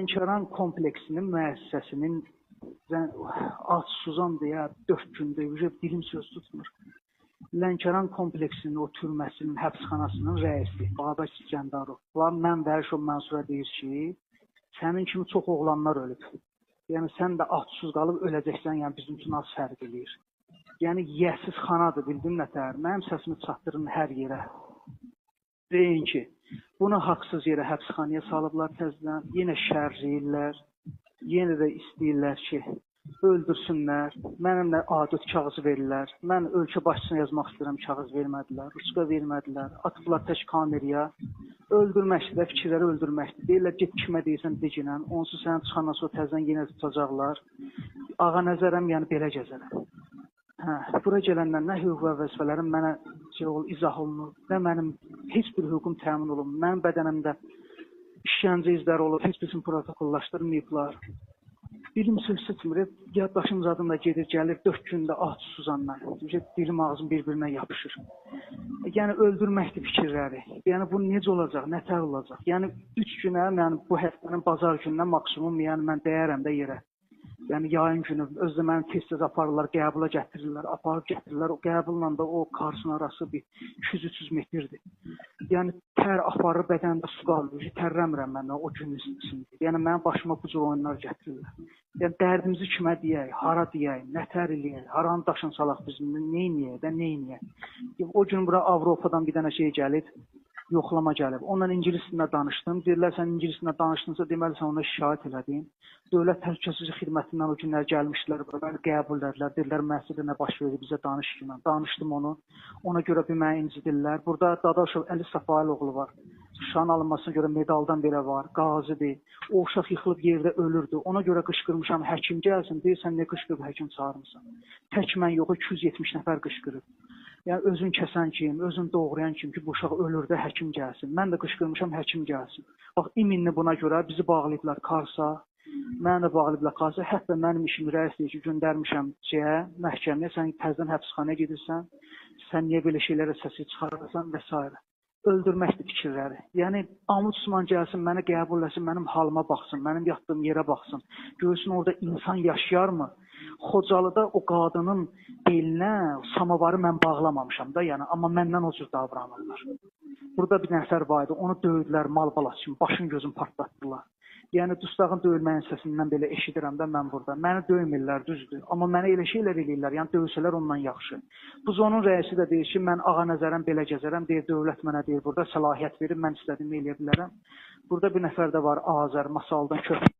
Lənkəran kompleksinin müəssisəsinin Suzan deyə 4 gündə dilim söz tutmur. Lənkəran kompleksinin o türməsinin, həbsxanasının rəisi Babək İsgəndarov. Mən Vərişov Mənsura deyir ki, sənin kimi çox oğlanlar ölüb. Yəni sən də atsız qalıb öləcəksən, yəni bizim üçün az fərq eləyir. Yəni yiyəsiz xanadır, bildin nətər? Mənim səsimi çatdırın hər yerə. Deyin ki, bunu haqsız yerə həbsxanaya salıblar təzədən, yenə şərləyirlər, yenə də istəyirlər ki, öldürsünlər, mənimlə adət kağızı verirlər, mən ölkə başçısına yazmaq istəyirəm, kağız vermədilər, ruçka vermədilər, atıblar tək kameraya, öldürməkdir, fikirləri öldürməkdir. Deyirlər, get kimə deyirsən, deginən, onsuz sənin çıxandan sonra təzədən yenə tutacaqlar. Ağa nəzərəm, yəni belə gəzərəm. Bura gələndən nə hüquq və vəzifələrim mənə izah olunur, nə mənim heç bir hüququm təmin olunur, mənim bədənimdə işgəncə izləri olur, heç birisini protokollaşdırmayıblar. Dilim söz tutmur, yaddaşım zadımda gedir, gəlir 4 gündə susuzanla, dilim ağzım bir-birinə yapışır. Yəni öldürməkdir fikirləri, yəni bu necə olacaq, nətər olacaq, yəni 3 günə, yəni bu həftənin bazar gününə maksimum, yəni mən dəyərəm də yerə. Yəni yayın günü özdə məni tez-tez aparırlar, qəbula gətirirlər, aparıb gətirirlər. O qəbulla da o Karsın arası bir 200-300 metrdir. Yəni tər aparır, bədəndə su qalır, tərləmirəm mən o günün içində. Yəni mənim başıma bu cür oyunlar gətirirlər. Yəni dərdimizi kimə deyək, hara deyək, nətər eləyək, haranı daşın salaq bizim, neyniyək də neyniyək. O gün bura Avropadan bir dənə şey gəlib, yoxlama gəlib. Onunla ingilis dilində danışdım. Deyirlər, sən ingilis dilində danışdınsa, deməli sən ona şikayət elədin. Dövlət Təhlükəsizlik Xidmətindən o günlər gəlmişdilər, məni qəbul edilər. Deyirlər, müəssisədə nə baş verir, bizə danış ki. Danışdım onu. Ona görə bir məni incidirlər. Burada Dadaşov Əli Səfailoğlu var. Şuşanın alınmasına görə medaldan belə var. Qazidir. O uşaq yıxılıb yerdə ölürdü. Ona görə qışqırmışam, həkim gəlsin. Deyirsən, nə qışqırıb həkim çağırmışsan? Tək mən yox, 270 nəfər qışqırıb. Yəni özün kəsən kim, özün doğrayan kim ki, bu uşaq ölür də həkim gəlsin. Mən də qışqırmışam, həkim gəlsin. Bax, iminli buna görə bizi bağlayıblar Karsa, məni də bağlayıblar Karsa. Hətta mənim işimi rəis deyir ki, göndərmişəm məhkəməyə, sən təzədən həbsxanaya gedirsən, sən niyə belə şeylərə səsi çıxarırsan və s. Öldürməkdir fikirləri. Yəni, Ombudsman gəlsin, mənə qəbul etsin, mənim halıma baxsın, mənim yatdığım yerə baxsın. Görsün, orada insan yaşayarmı? Xocalıda o qadının belinə samavarı mən bağlamamışam da, yəni, amma məndən o cür davranırlar. Burada bir nəfər var idi, onu döydülər mal balası kimi, başın gözün partlatdılar. Yəni, dustağın döyülməyin səsindən belə eşidirəm də mən burada. Məni döymirlər, düzdür. Amma mənə elə şeylər eləyirlər, yəni döysələr ondan yaxşı. Bu zonun rəisi də deyir ki, mən ağa nəzərəm, belə gəzərəm, deyir, dövlət mənə deyir, burada səlahiyyət verir, mən istədiyimi eləyə bilərəm. Burada bir nəfər də var, Azər, Masaldan köpək.